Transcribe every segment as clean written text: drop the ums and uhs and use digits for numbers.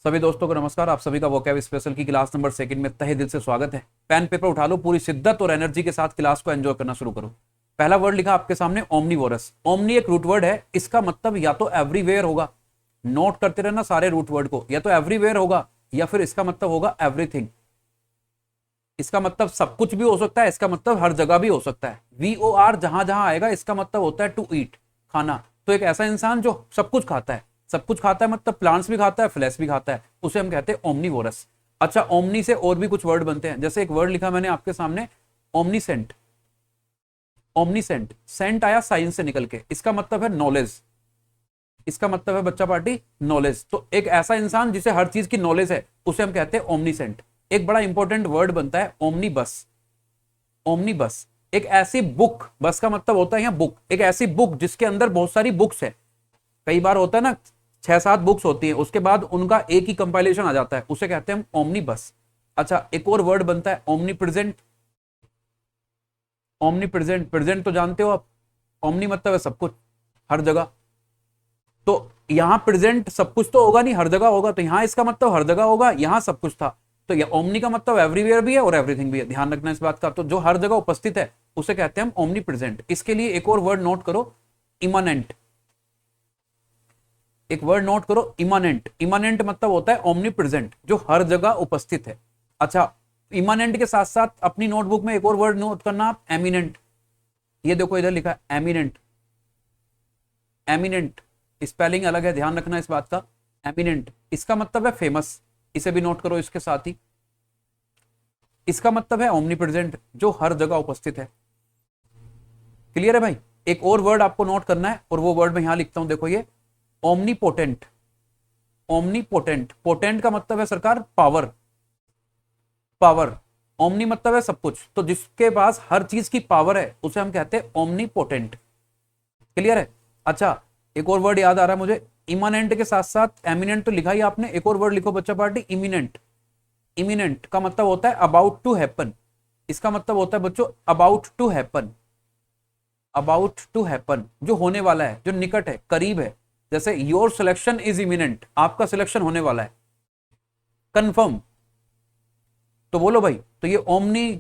सभी दोस्तों को नमस्कार। आप सभी का वोकैब स्पेशल की क्लास नंबर सेकंड में तहे दिल से स्वागत है। पेन पेपर उठा लो, पूरी शिद्दत और एनर्जी के साथ क्लास को एंजॉय करना शुरू करो। पहला वर्ड लिखा आपके सामने ओमनीवोरस। ओमनी एक रूट वर्ड है, इसका मतलब या तो एवरीवेयर होगा, नोट करते रहना सारे रूट वर्ड को, या तो एवरीवेयर होगा या फिर इसका मतलब होगा एवरीथिंग। इसका मतलब सब कुछ भी हो सकता है, इसका मतलब हर जगह भी हो सकता है। VOR जहां जहां आएगा इसका मतलब होता है टू ईट, खाना। तो एक ऐसा इंसान जो सब कुछ खाता है, सब कुछ खाता है मतलब प्लांट्स भी खाता है, फ्लैश भी खाता है, उसे हम कहते हैं ओमनीवोरस। अच्छा, ओमनी से और भी कुछ वर्ड बनते हैं, जैसे एक वर्ड लिखा मैंने आपके सामने ओमनीसेंट। ओमनीसेंट, सेंट आया साइंस से निकल के, इसका मतलब है नॉलेज। इसका मतलब है बच्चा पार्टी नॉलेज। तो एक ऐसा इंसान जिसे हर चीज की नॉलेज है उसे हम कहते हैं ओमनीसेंट। एक बड़ा इंपॉर्टेंट वर्ड बनता है ओमनी बस। ओमनी बस एक ऐसी बुक, बस का मतलब होता है यहाँ बुक, एक ऐसी बुक जिसके अंदर बहुत सारी बुक्स है। कई बार होता है ना 6-7 बुक्स होती है, उसके बाद उनका एक ही कंपाइलेशन आ जाता है, उसे कहते हैं हम ओमनी बस। अच्छा, एक और वर्ड बनता है omni present. Omni present, present तो जानते हो आप, ओमनी मतलब है सब कुछ, हर जगह। तो यहां प्रेजेंट सब कुछ तो होगा नहीं, हर जगह होगा, तो यहां इसका मतलब हर जगह होगा, यहां सब कुछ था। तो ये ओमनी का मतलब एवरीवेयर भी है और एवरीथिंग भी है, ध्यान रखना इस बात का। तो जो हर जगह उपस्थित है उसे कहते हैं हम ओमनी प्रेजेंट। इसके लिए एक और वर्ड नोट करो, इमानेंट। एक वर्ड नोट करो, इमानेंट। इमानेंट मतलब होता है ओमनी प्रेजेंट, जो हर जगह उपस्थित है। अच्छा, इमानेंट के साथ साथ अपनी नोटबुक में एक और वर्ड नोट करना आप, एमिनेंट। ये देखो इधर लिखा है एमिनेंट। एमिनेंट स्पेलिंग अलग है, ध्यान रखना इस बात का। एमिनेंट इसका मतलब है फेमस, इसे भी नोट करो इसके साथ ही। इसका मतलब है ओमनी प्रेजेंट, जो हर जगह उपस्थित है। क्लियर है भाई? एक और वर्ड आपको नोट करना है और वो वर्ड मैं यहां लिखता हूं, देखो ये ओमनीपोटेंट। ओमनीपोटेंट, पोटेंट का मतलब है सरकार पावर। पावर, ओमनी मतलब है सब कुछ, तो जिसके पास हर चीज की पावर है उसे हम कहते हैं ओमनीपोटेंट। क्लियर है? अच्छा, एक और वर्ड याद आ रहा है मुझे, इमानेंट के साथ साथ एमिनेंट तो लिखा ही आपने, एक और वर्ड लिखो बच्चा पार्टी, इमिनेंट। इमिनेंट का मतलब होता है अबाउट टू हैपन। इसका मतलब होता है बच्चों about to happen. About to happen, जो होने वाला है, जो निकट है, करीब है। जैसे योर सिलेक्शन इज इमिनेंट, आपका सिलेक्शन होने वाला है, कंफर्म। तो बोलो भाई, तो ये ओमनी,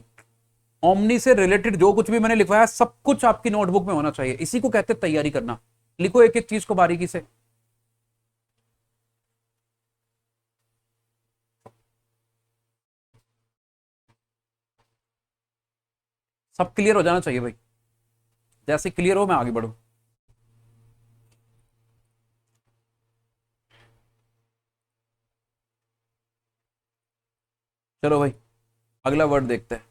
ओमनी से रिलेटेड जो कुछ भी मैंने लिखवाया सब कुछ आपकी नोटबुक में होना चाहिए। इसी को कहते हैं तैयारी करना। लिखो एक एक चीज को बारीकी से। सब क्लियर हो जाना चाहिए भाई, जैसे क्लियर हो मैं आगे बढ़ू। चलो भाई, अगला वर्ड देखते हैं।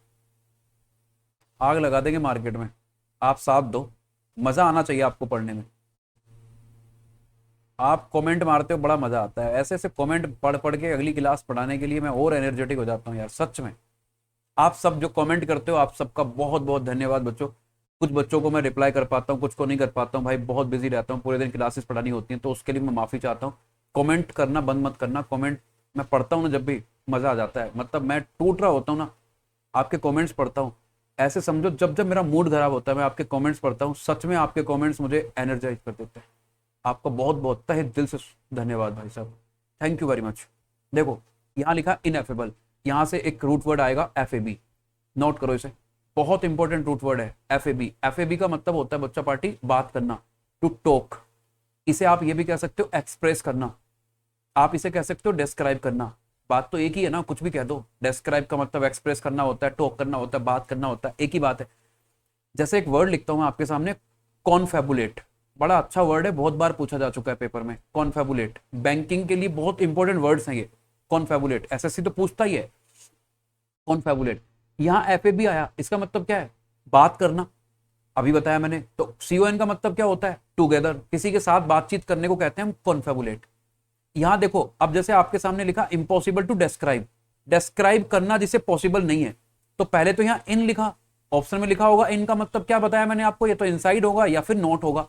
आग लगा देंगे मार्केट में, आप साथ दो, मजा आना चाहिए आपको पढ़ने में। आप कमेंट मारते हो, बड़ा मजा आता है, ऐसे ऐसे कमेंट पढ़ पढ़ के अगली क्लास पढ़ाने के लिए मैं और एनर्जेटिक हो जाता हूँ यार, सच में। आप सब जो कमेंट करते हो, आप सबका बहुत बहुत धन्यवाद बच्चों। कुछ बच्चों को मैं रिप्लाई कर पाता हूँ, कुछ को नहीं कर पाता हूँ भाई, बहुत बिजी रहता हूँ, पूरे दिन क्लासेस पढ़ानी होती हैं, तो उसके लिए मैं माफी चाहता हूँ। कमेंट करना बंद मत करना, कमेंट मैं पढ़ता हूँ ना, जब भी मजा आ जाता है, मतलब मैं टूट रहा होता हूँ ना, आपके कमेंट्स पढ़ता हूँ। ऐसे समझो जब जब मेरा मूड खराब होता है मैं आपके कमेंट्स पढ़ता हूँ, सच में आपके कमेंट्स मुझे एनर्जाइज कर देते हैं। आपका बहुत बहुत तहे दिल से धन्यवाद भाई साहब, थैंक यू वेरी मच। देखो यहाँ लिखा इनएफेबल, यहाँ से एक रूट वर्ड आएगा FAB, नोट करो इसे, बहुत इंपॉर्टेंट रूट वर्ड है FAB। FAB का मतलब होता है बच्चा पार्टी बात करना, टू टॉक। इसे आप ये भी कह सकते हो एक्सप्रेस करना, आप इसे कह सकते हो डिस्क्राइब करना। बात तो एक ही है ना, कुछ भी कह दो। डिस्क्राइब का मतलब एक्सप्रेस करना होता है, टॉक करना होता है, बात करना होता है, एक ही बात है। जैसे एक वर्ड लिखता हूं मैं आपके सामने, कॉन्फेबुलेट। बड़ा अच्छा वर्ड है, बहुत बार पूछा जा चुका है पेपर में। कॉन्फेबुलेट बैंकिंग के लिए बहुत इंपॉर्टेंट वर्ड्स हैं ये। कॉन्फेबुलेट SSC तो पूछता ही है कॉन्फेबुलेट। यहाँ FAB आया, इसका मतलब क्या है? बात करना, अभी बताया मैंने। तो CON का मतलब क्या होता है? टुगेदर, किसी के साथ बातचीत करने को कहते हैं हम कॉन्फेबुलेट। यहां देखो, अब जैसे आपके सामने लिखा इम्पॉसिबल टू डिस्क्राइब, डिस्क्राइब करना जिसे पॉसिबल नहीं है, तो पहले तो यहां इन लिखा, ऑप्शन में लिखा होगा इनका मतलब क्या बताया मैंने आपको, ये तो इनसाइड होगा या फिर नोट होगा।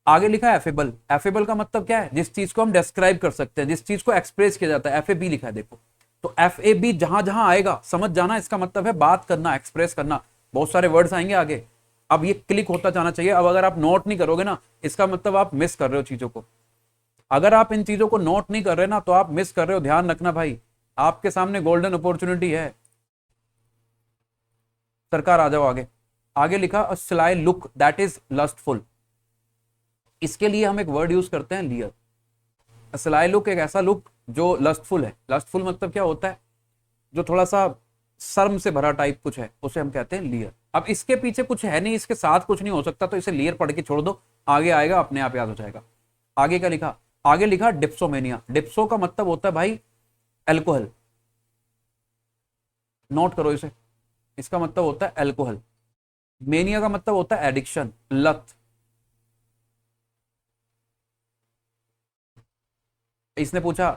आगे लिखा है एफेबल, एफेबल का मतलब क्या है? जिस चीज को हम डिस्क्राइब कर सकते हैं, जिस चीज को एक्सप्रेस किया जाता है, FAB लिखा है देखो। तो FAB जहां जहां आएगा समझ जाना, इसका मतलब है बात करना, एक्सप्रेस करना। बहुत सारे वर्ड्स आएंगे आगे, अब ये क्लिक होता जाना चाहिए। अब अगर आप नोट नहीं करोगे ना, इसका मतलब आप मिस कर रहे हो चीजों को। अगर आप इन चीजों को नोट नहीं कर रहे ना तो आप मिस कर रहे हो, ध्यान रखना भाई, आपके सामने गोल्डन अपॉर्चुनिटी है। सरकार आ जाओ आगे। आगे लिखा a sly look that is lustful. इसके लिए हम एक वर्ड यूज करते हैं लियर। स्लाई लुक एक ऐसा लुक जो लस्टफुल है। लस्टफुल मतलब क्या होता है, जो थोड़ा सा शर्म से भरा टाइप कुछ है, उसे हम कहते हैं लियर। अब इसके पीछे कुछ है नहीं, इसके साथ कुछ नहीं हो सकता, तो इसे लियर पढ़ के छोड़ दो, आगे आएगा अपने आप याद हो जाएगा। आगे क्या लिखा, आगे लिखा डिप्सोमेनिया। डिप्सो का मतलब होता है भाई अल्कोहल, नोट करो इसे, इसका मतलब होता है अल्कोहल। मेनिया का मतलब होता है एडिक्शन, लत। इसने पूछा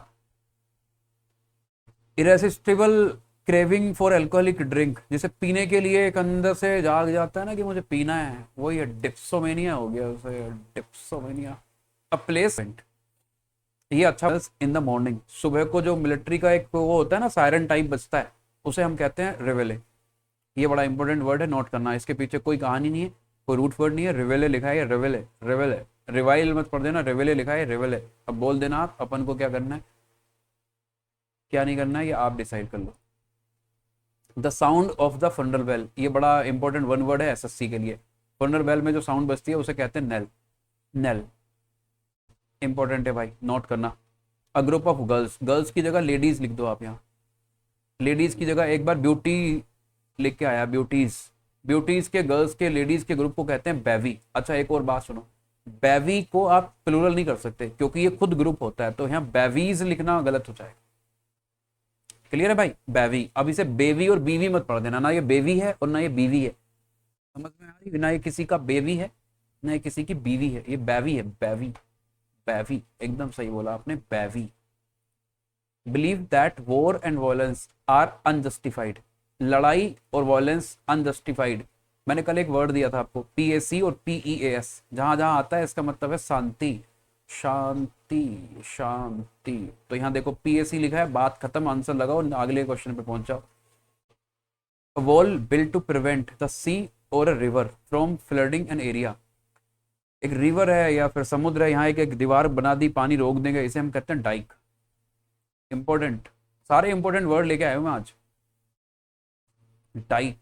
irresistible craving for alcoholic drink, जिसे पीने के लिए एक अंदर से जाग जाता है ना कि मुझे पीना है, वही है डिप्सोमेनिया हो गया उसे, डिप्सोमेनिया। अ प्लेसमेंट, ये अच्छा इन द मॉर्निंग, सुबह को जो मिलिट्री का एक वो होता है ना सायरन टाइप बजता है, उसे हम कहते हैं रिवेले। ये बड़ा इंपॉर्टेंट वर्ड है, नोट करना। इसके पीछे कोई कहानी नहीं है, कोई रूट वर्ड नहीं है, रिवेले लिखा है, रिवेले रिवेले, रिवाइल मत पढ़ देना, रिवेले लिखा है, रिवेले। अब बोल देना आप, अपन को क्या करना है क्या नहीं करना है ये आप डिसाइड कर लो। The sound of the funeral bell, ये बड़ा इंपॉर्टेंट वन वर्ड है एसएससी के लिए। फंडल बेल में जो साउंड बजती है उसे कहते हैं नेल, नेल। इंपॉर्टेंट है भाई, नोट करना। A group of girls, girls की जगह लेडीज लिख दो आप यहाँ, लेडीज की जगह एक बार ब्यूटी लिख के आया, ब्यूटीज। ब्यूटीज के, गर्ल्स के, लेडीज के ग्रुप को कहते हैं बैवी। अच्छा एक और बात सुनो, बैवी को आप प्लूरल नहीं कर सकते क्योंकि ये खुद ग्रुप होता है, तो यहाँ बैवीज लिखना गलत हो जाएगा। क्लियर है भाई, बैवी। अब इसे बेवी और बीवी मत पढ़ देना, ना ये बेवी है और ना ये बीवी है, समझ में आ रही, ना ये किसी का बेवी है ना ये किसी की बीवी है, ये बैवी है, बैवी, बैवी, एकदम सही बोला आपने, बैवी। Believe that war and violence are unjustified, लड़ाई और वॉयलेंस अनजस्टिफाइड। मैंने कल एक वर्ड दिया था आपको, PAC और PEAS, जहां जहां आता है इसका मतलब है शांति, शांति, शांति। तो यहाँ देखो PAC लिखा है, बात खत्म, आंसर लगाओ, अगले क्वेश्चन पे पहुंच जाओ। Wall built to prevent the sea or a river from flooding an area, एक रिवर है या फिर समुद्र है, यहाँ एक दीवार बना दी पानी रोक देंगे, इसे हम कहते हैं डाइक। इंपॉर्टेंट, सारे इंपॉर्टेंट वर्ड लेके आए हूं मैं आज। Dike,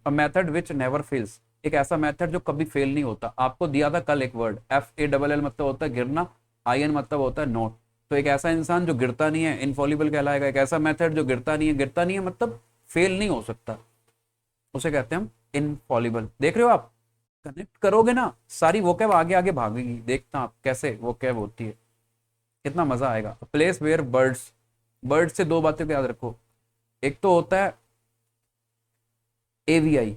a method which never fails, एक ऐसा मेथड जो कभी फेल नहीं होता। आपको दिया था कल एक वर्ड, FALL मतलब होता है गिरना, IN मतलब होता है नॉट। तो एक ऐसा इंसान जो गिरता नहीं है इनफॉलिबल कहलाएगा, एक ऐसा मेथड जो गिरता नहीं है, गिरता नहीं है मतलब फेल नहीं हो सकता, उसे कहते हैं हम इनफॉलिबल। देख रहे हो आप, कनेक्ट करोगे ना सारी वोकैब आगे आगे भागेगी, देखना आप कैसे वोकैब होती है, कितना मजा आएगा। प्लेस वेयर बर्ड्स, बर्ड से दो बातें को याद रखो, एक तो होता है AVI,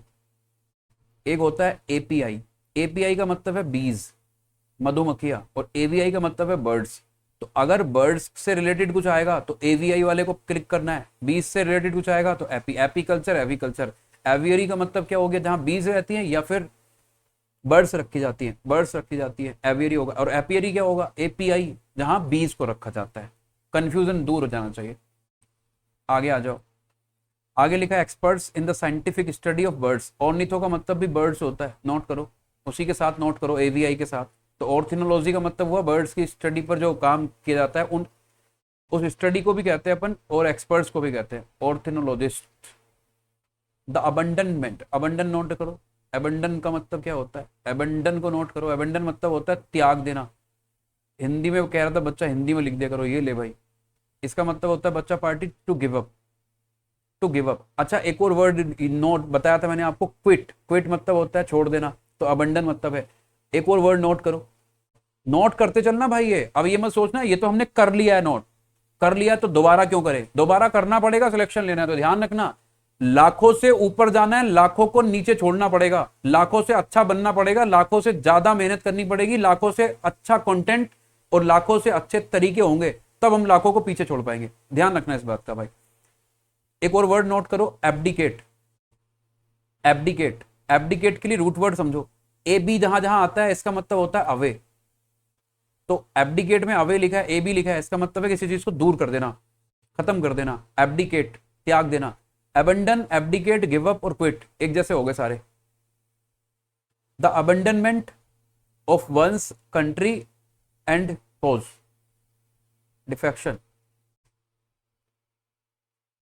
एक होता है API। API का मतलब है बीज, मधुमक्खियां, और AVI का मतलब है बर्ड्स। तो अगर बर्ड्स से रिलेटेड कुछ आएगा तो AVI वाले को क्लिक करना है, बीज से रिलेटेड कुछ आएगा तो एपीकल्चर, एविकल्चर। एवियरी का मतलब क्या हो गया, जहां बीज रहती हैं या फिर बर्ड्स रखी जाती हैं, बर्ड्स रखी जाती है, एवियरी होगा। और एपियरी क्या होगा, API, जहां बीज को रखा जाता है। कंफ्यूजन दूर हो जाना चाहिए। आगे आ जाओ, आगे लिखा है experts in the scientific study of birds. Ornitho का मतलब भी बर्ड्स होता है, नोट करो, उसी के साथ नोट करो AVI के साथ। तो ऑर्थिनोलॉजी का मतलब हुआ बर्ड्स की स्टडी पर जो काम किया जाता है, उन उस स्टडी को भी कहते हैं अपन, और एक्सपर्ट्स को भी कहते हैं ऑर्थिनोलॉजिस्ट। द अबंडनमेंट, अबंडन नोट करो, एबंडन का मतलब क्या होता है, एबंडन को नोट करो। एबंडन मतलब होता है त्याग देना। हिंदी में कह रहा था बच्चा, हिंदी में लिख दिया करो, ये ले भाई, इसका मतलब होता है बच्चा party, to give up, to give up. अच्छा एक और वर्ड नोट बताया था मैंने आपको, क्विट, क्विट मतलब होता है छोड़ देना, तो अबंडन मतलब है। एक और वर्ड नोट करो, नोट करते चलना भाई, ये अब ये मत सोचना ये तो हमने कर लिया है, नोट कर लिया तो दोबारा क्यों करें, दोबारा करना पड़ेगा, सिलेक्शन लेना है तो ध्यान रखना, लाखों से ऊपर जाना है, लाखों को नीचे छोड़ना पड़ेगा, लाखों से अच्छा बनना पड़ेगा, लाखों से ज्यादा मेहनत करनी पड़ेगी, लाखों से अच्छा कंटेंट और लाखों से अच्छे तरीके होंगे, तब हम लाखों को पीछे छोड़ पाएंगे। ध्यान रखना इस बात का भाई। एक और वर्ड नोट करो, एब्डिकेट, एब्डिकेट, एब्डिकेट के लिए रूट वर्ड समझो, AB जहां जहां आता है इसका मतलब होता है अवे। तो एब्डिकेट में अवे लिखा है, AB लिखा है, इसका मतलब है किसी चीज को दूर कर देना, खत्म कर देना, एब्डिकेट, त्याग देना। एबंडन, एब्डिकेट, गिव अप और क्विट एक जैसे हो गए सारे। The abandonment of one's country and pose, defection,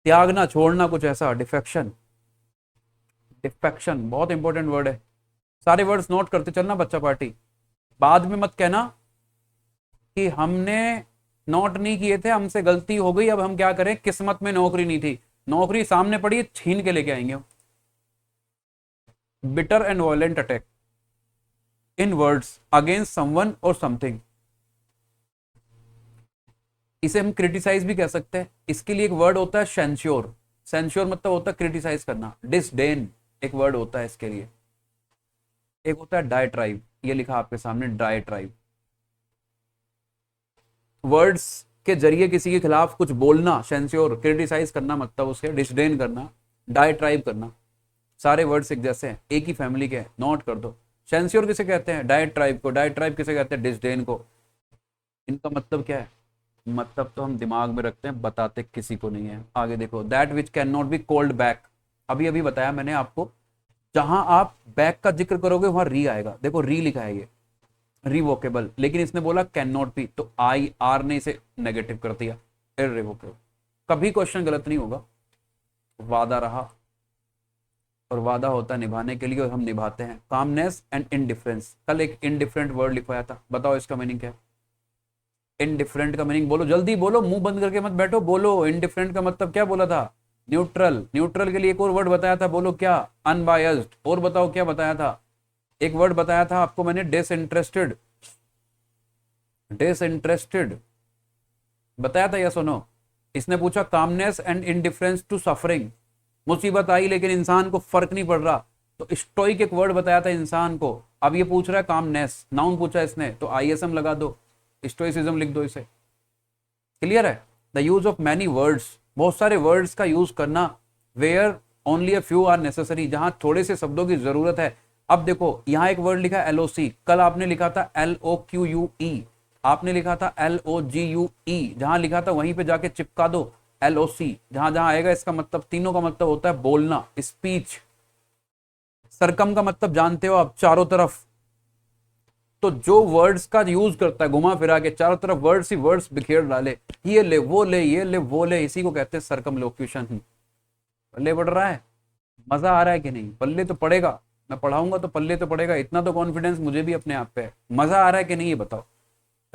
त्यागना, छोड़ना, कुछ ऐसा, डिफेक्शन, डिफेक्शन बहुत इंपॉर्टेंट वर्ड है। सारे वर्ड्स नोट करते चलना बच्चा पार्टी, बाद में मत कहना कि हमने नोट नहीं किए थे, हमसे गलती हो गई, अब हम क्या करें, किस्मत में नौकरी नहीं थी, नौकरी सामने पड़ी, छीन के लेके आएंगे। Bitter and violent attack in words against someone और समथिंग, इसे हम क्रिटिसाइज भी कह सकते हैं। इसके लिए एक वर्ड होता है सेंश्योर, सेंश्योर मतलब होता है क्रिटिसाइज करना। डिसडेन एक वर्ड होता है इसके लिए। एक होता है डायट्राइब, ये लिखा आपके सामने, डायट्राइब, वर्ड्स के जरिए किसी के खिलाफ कुछ बोलना, सेंश्योर क्रिटिसाइज करना मतलब उसके, डिसडेन करना, डायट्राइब करना, सारे वर्ड्स एक जैसे हैं, एक ही फैमिली के, नोट कर दो। सेंश्योर किसे कहते हैं, डायट्राइब को, डायट्राइब किसे कहते हैं, डिसडेन को। इनका मतलब क्या है, मतलब तो हम दिमाग में रखते हैं, बताते किसी को नहीं है। आगे देखो, that which can not be called back, अभी अभी बताया मैंने आपको, जहां आप बैक का जिक्र करोगे वहां री आएगा, देखो री लिखा है ये, रिवोकेबल, लेकिन इसने बोला कैन नॉट बी, तो आई आर ने इसे नेगेटिव कर दिया, इररिवोकेबल। कभी क्वेश्चन गलत नहीं होगा। वादा रहा, और वादा होता है निभाने के लिए, और हम निभाते हैं। कामनेस एंड इनडिफरेंस, कल एक इनडिफरेंट वर्ड लिखवाया था, बताओ इसका मीनिंग क्या है। इनडिफरेंट का मीनिंग बोलो, जल्दी बोलो, मुंह बंद करके मत बैठो, बोलो। इनडिफरेंट का मतलब क्या बोला था, न्यूट्रल। न्यूट्रल के लिए एक और वर्ड बताया था, बोलो क्या, अनबायस्ड। और बताओ क्या बताया था, एक वर्ड बताया था आपको मैंने, डिसइंटरेस्टेड, डिसइंटरेस्टेड बताया था या सुनो। इसने पूछा calmness and indifference to suffering, मुसीबत आई लेकिन इंसान को फर्क नहीं पड़ रहा, तो स्टोइक एक वर्ड बताया था इंसान को। अब ये पूछ रहा है कामनेस, नाउन पूछा इसने, तो आईएसएम लगा दो, स्टोइसिज्म लिख दो इसे। क्लियर है। The use of many words, बहुत सारे वर्ड्स का यूज करना, where only a few are necessary, जहां थोड़े से शब्दों की जरूरत है। अब देखो यहां एक वर्ड लिखा है LOC, कल आपने लिखा था LOQUE, आपने लिखा था LOGUE, जहां लिखा था वहीं पे जाके चिपका दो LOC, जहां जहां आएगा इसका मतलब, तीनों का मतलब होता है बोलना, स्पीच। सरकम का मतलब जानते हो आप, चारों तरफ, तो जो वर्ड्स का यूज करता है घुमा फिरा के, चारों तरफ वर्ड्स ही वर्ड्स बिखेर डाले, ये ले वो ले, ये ले वो ले, इसी को कहते हैं सरकमलोक्यूशन। पल्ले पड़ रहा है, मजा आ रहा है कि नहीं, पल्ले तो पड़ेगा, मैं पढ़ाऊंगा तो पल्ले तो पड़ेगा, इतना तो कॉन्फिडेंस मुझे भी अपने आप पे है। मजा आ रहा है कि नहीं ये बताओ।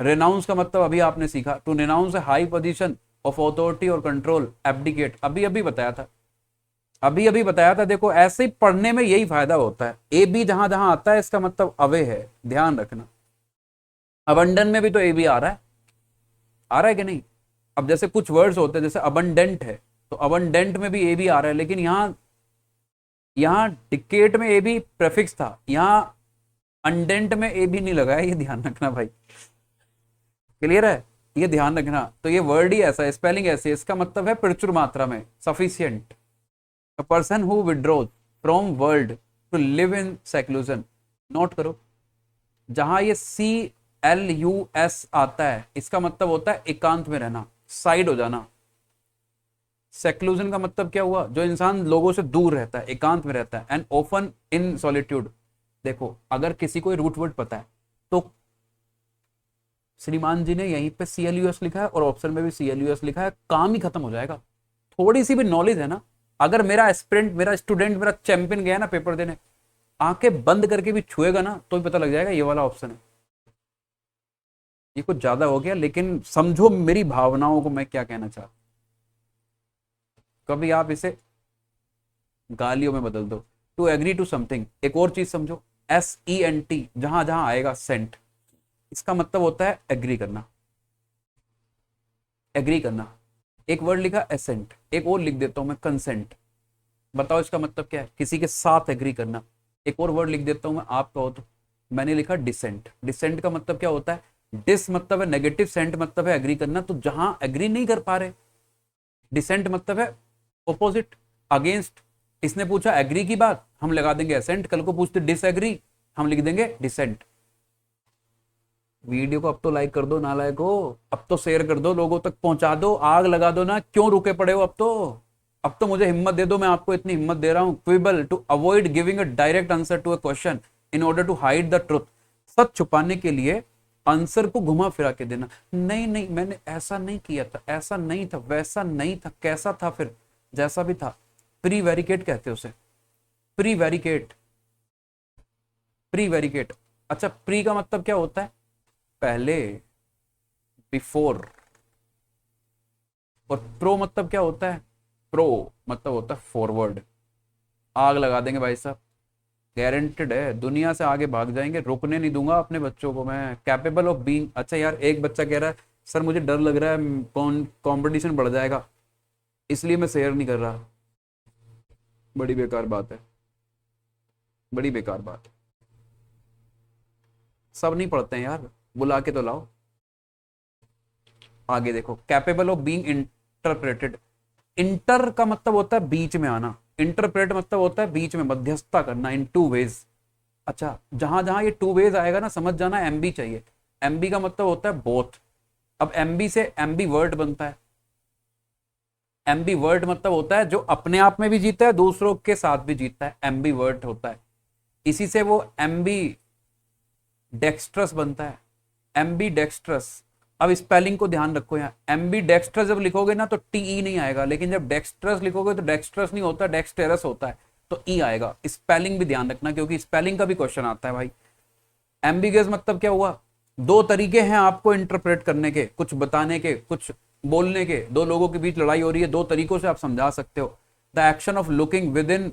रेनाउंस का मतलब अभी आपने सीखा, to renounce a high position of authority और कंट्रोल, एब्डिकेट, अभी अभी बताया था, अभी अभी बताया था। देखो ऐसे ही पढ़ने में यही फायदा होता है, ए बी जहां जहां आता है इसका मतलब अवे है, ध्यान रखना। अबंडन में भी तो ए बी आ रहा है, आ रहा है कि नहीं। अब जैसे कुछ वर्ड्स होते हैं, जैसे अबंडेंट है, तो अबंडेंट में भी ए बी आ रहा है, लेकिन यहाँ डिकेट में ए बी प्रेफिक्स था, यहाँ अंडेंट में ए बी नहीं लगा है, ये ध्यान रखना भाई। क्लियर है, ये ध्यान रखना। तो ये वर्ड ही ऐसा है, स्पेलिंग ऐसी है, इसका मतलब है प्रचुर मात्रा में, sufficient. A person who withdraws from world to live in seclusion, note करो, जहां ये CLUS आता है इसका मतलब होता है एकांत में रहना, साइड हो जाना। सेक्लूजन का मतलब क्या हुआ, जो इंसान लोगों से दूर रहता है, एकांत में रहता है। एंड ओपन इन सॉलिट्यूड, देखो अगर किसी को रूट वर्ड पता है तो श्रीमान जी ने यहीं पे CLUS लिखा है और ऑप्शन में भी CLUS लिखा है, काम ही खत्म हो जाएगा। थोड़ी सी भी नॉलेज है ना, अगर मेरा एस्पिरेंट, मेरा स्टूडेंट, मेरा चैंपियन गया ना पेपर देने, आंखें बंद करके भी छुएगा ना तो भी पता लग जाएगा ये वाला ऑप्शन है। ये कुछ ज्यादा हो गया, लेकिन समझो मेरी भावनाओं को मैं क्या कहना चाहता। कभी आप इसे गालियों में बदल दो, टू एग्री टू समथिंग। एक और चीज समझो, SENT जहां जहां आएगा सेंट, इसका मतलब होता है एग्री करना, एग्री करना। एक वर्ड लिखा एसेंट, एक और लिख देता हूं मैं कंसेंट, बताओ इसका मतलब क्या है, किसी के साथ एग्री करना। एक और वर्ड लिख देता हूं मैं, आप कहो तो, मैंने लिखा डिसेंट। डिसेंट का मतलब क्या होता है, डिस मतलब है नेगेटिव, सेंट मतलब है एग्री करना, तो जहां एग्री नहीं कर पा रहे, डिसेंट मतलब है ऑपोजिट, अगेंस्ट। इसने पूछा एग्री की बात, हम लगा देंगे एसेंट, कल को पूछते डिसएग्री, हम लिख देंगे डिसेंट। वीडियो को अब तो लाइक कर दो नालायक हो, अब तो शेयर कर दो, लोगों तक पहुंचा दो, आग लगा दो ना, क्यों रुके पड़े हो। अब तो मुझे हिम्मत दे दो, मैं आपको इतनी हिम्मत दे रहा हूं। Quibble, to avoid giving a direct answer to a question in order to hide the truth, सच छुपाने के लिए आंसर को घुमा फिरा के देना, नहीं नहीं मैंने ऐसा नहीं किया था, ऐसा नहीं था, वैसा नहीं था, कैसा था फिर, जैसा भी था। प्रीवेरिकेट कहते हैं उसे, प्रीवेरिकेट, प्रीवेरिकेट। अच्छा, प्री का मतलब क्या होता है? पहले, बिफोर। और प्रो मतलब क्या होता है? प्रो मतलब होता है फॉरवर्ड। आग लगा देंगे भाई साहब, गारंटेड है, दुनिया से आगे भाग जाएंगे, रुकने नहीं दूंगा अपने बच्चों को मैं। Capable of being. अच्छा यार, एक बच्चा कह रहा है सर मुझे डर लग रहा है, कंपटीशन बढ़ जाएगा इसलिए मैं शेयर नहीं कर रहा। बड़ी बेकार बात है, बड़ी बेकार बात है। सब नहीं पढ़ते हैं यार, बुला के तो लाओ। आगे देखो, capable of being interpreted. Inter का मतलब होता है बीच में आना, इंटरप्रेट मतलब होता है बीच में मध्यस्थता करना, इन टू वेज। अच्छा, जहां जहां ये टू वेज आएगा ना, समझ जाना एमबी चाहिए। एमबी का मतलब होता है बोथ। अब एमबी से एमबी वर्ड बनता है। एमबी वर्ड मतलब होता है जो अपने आप में भी जीता है, दूसरों के साथ भी जीतता है, एमबी वर्ड होता है। इसी से वो एमबी डेक्स्ट्रस बनता है, एमबी डेक्स्ट्रस। अब स्पेलिंग को ध्यान रखो, यहाँ एमबी डेक्स्ट्रस जब लिखोगे ना तो टी नहीं आएगा, लेकिन जब डेक्स्ट्रस लिखोगे तो डेक्स्ट्रस नहीं होता, डेक्सटेरस होता है, तो ई आएगा। स्पेलिंग भी ध्यान रखना क्योंकि स्पेलिंग का भी क्वेश्चन आता है भाई। एम्बिगस मतलब क्या हुआ? दो तरीके हैं आपको इंटरप्रेट करने के, कुछ बताने के, कुछ बोलने के। दो लोगों के बीच लड़ाई हो रही है, दो तरीकों से आप समझा सकते हो। The action of looking with in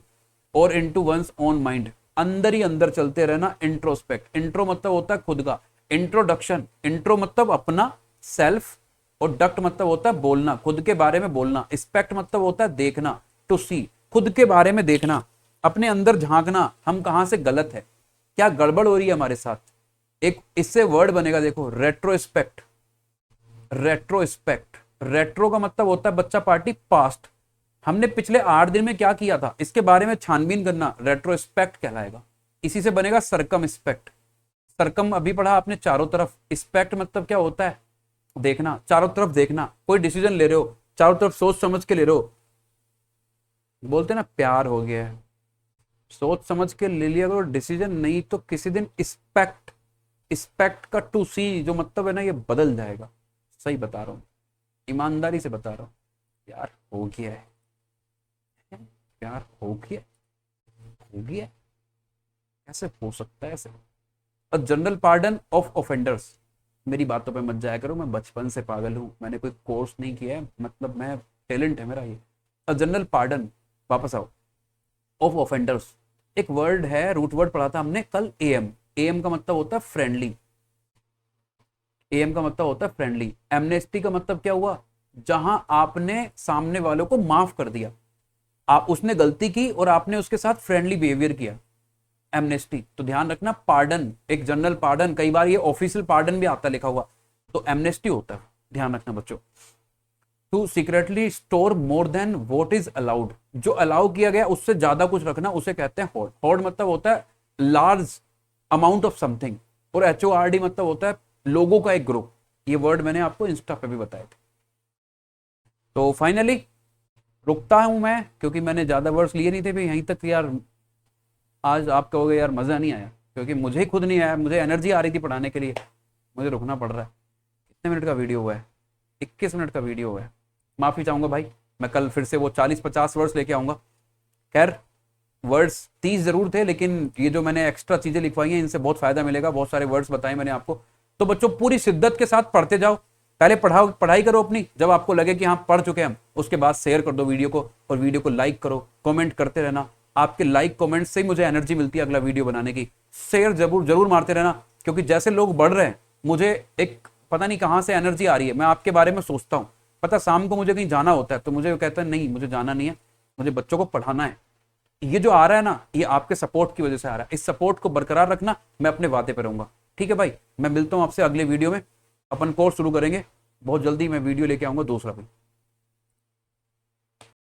और इनटू वंस ओन माइंड, अंदर ही अंदर चलते रहना। इंट्रोस्पेक्ट, इंट्रो मतलब होता है खुद का, इंट्रोडक्शन, इंट्रो मतलब अपना, सेल्फ, और डक्ट मतलब होता है बोलना, खुद के बारे में बोलना। स्पेक्ट मतलब होता है देखना, टू सी, खुद के बारे में देखना, अपने अंदर झांकना, हम कहां से गलत है, क्या गड़बड़ हो रही है हमारे साथ। एक इससे वर्ड बनेगा देखो, रेट्रोस्पेक्ट। रेट्रोस्पेक्ट, रेट्रो का मतलब होता है बच्चा पार्टी, पास्ट, हमने पिछले 8 दिन में क्या किया था इसके बारे में छानबीन करना, रेट्रोस्पेक्ट कहलाएगा। इसी से बनेगा सरकम स्पेक्ट। सरकम अभी पढ़ा आपने, चारों तरफ। स्पेक्ट मतलब क्या होता है? देखना, चारों तरफ देखना। कोई डिसीजन ले रहे हो, चारों तरफ सोच समझ के ले रहे हो, बोलते ना प्यार हो गया है, सोच समझ के ले लिया करो डिसीजन, नहीं तो किसी दिन स्पेक्ट, स्पेक्ट का टू सी जो मतलब है ना, ये बदल जाएगा। सही बता रहा हूं, ईमानदारी से बता रहा हूं। प्यार हो गया है, प्यार हो गया, हो गया, कैसे हो सकता है ऐसे? A general pardon of offenders. मेरी बातों पे मत जाया करो, मैं बचपन से पागल हूं, मैंने कोई कोर्स नहीं किया है, मतलब मैं टैलेंट है मेरा ये। अ जनरल पार्डन, वापस आओ, ऑफ ऑफेंडर्स। एक वर्ड है, रूट वर्ड पढ़ा था हमने कल, एएम। एएम का मतलब होता है फ्रेंडली, एएम का मतलब होता है फ्रेंडली। एमनेस्टी का मतलब क्या हुआ? जहां आपने सामने वालों को माफ कर दिया, आप उसने गलती की और आपने उसके साथ फ्रेंडली बिहेवियर किया, एमनेस्टी। तो ध्यान रखना, पार्डन, एक जनरल पार्डन, कई बार ये ऑफिशियल पार्डन भी आता लिखा हुआ, तो एमनेस्टी होता है, ध्यान रखना बच्चों। To secretly store more than what is allowed, जो अलाउ किया गया उससे ज्यादा कुछ रखना, उसे कहते हैं होर्ड। होर्ड मतलब होता है लार्ज अमाउंट ऑफ समथिंग, और HORD मतलब होता है लोगों का एक ग्रुप। ये वर्ड मैंने आपको इंस्टा पे भी बताए थे। तो फाइनली रुकता हूं मैं, क्योंकि मैंने ज्यादा वर्ड्स लिए नहीं थे भाई, यहीं तक यार। आज आप कहोगे यार मजा नहीं आया, क्योंकि मुझे खुद नहीं आया, मुझे एनर्जी आ रही थी पढ़ाने के लिए, मुझे रुकना पड़ रहा है। कितने मिनट का वीडियो हुआ है? 21 मिनट का वीडियो हुआ है। माफी चाहूंगा भाई, मैं कल फिर से वो 40-50 वर्ड्स लेके आऊंगा। खैर, वर्ड्स 30 जरूर थे, लेकिन ये जो मैंने एक्स्ट्रा चीजें लिखवाई हैं इनसे बहुत फायदा मिलेगा, बहुत सारे वर्ड्स बताए मैंने आपको। तो बच्चों पूरी शिद्दत के साथ पढ़ते जाओ, पहले पढ़ाई करो अपनी, जब आपको लगे कि हाँ पढ़ चुके हैं हम, उसके बाद शेयर कर दो वीडियो को, और वीडियो को लाइक करो, कमेंट करते रहना। आपके लाइक कमेंट से ही मुझे एनर्जी मिलती है अगला वीडियो बनाने की। शेयर जरूर जरूर मारते रहना, क्योंकि जैसे लोग बढ़ रहे हैं, मुझे एक पता नहीं कहां से एनर्जी आ रही है। मैं आपके बारे में सोचता हूँ, पता शाम को मुझे कहीं जाना होता है तो मुझे कहता है नहीं मुझे जाना नहीं है, मुझे बच्चों को पढ़ाना है। ये जो आ रहा है ना, ये आपके सपोर्ट की वजह से आ रहा है। इस सपोर्ट को बरकरार रखना, मैं अपने वादे पर रहूंगा। ठीक है भाई, मैं मिलता हूं आपसे अगले वीडियो में, अपन कोर्स शुरू करेंगे बहुत जल्दी, मैं वीडियो लेके आऊंगा दूसरा भी।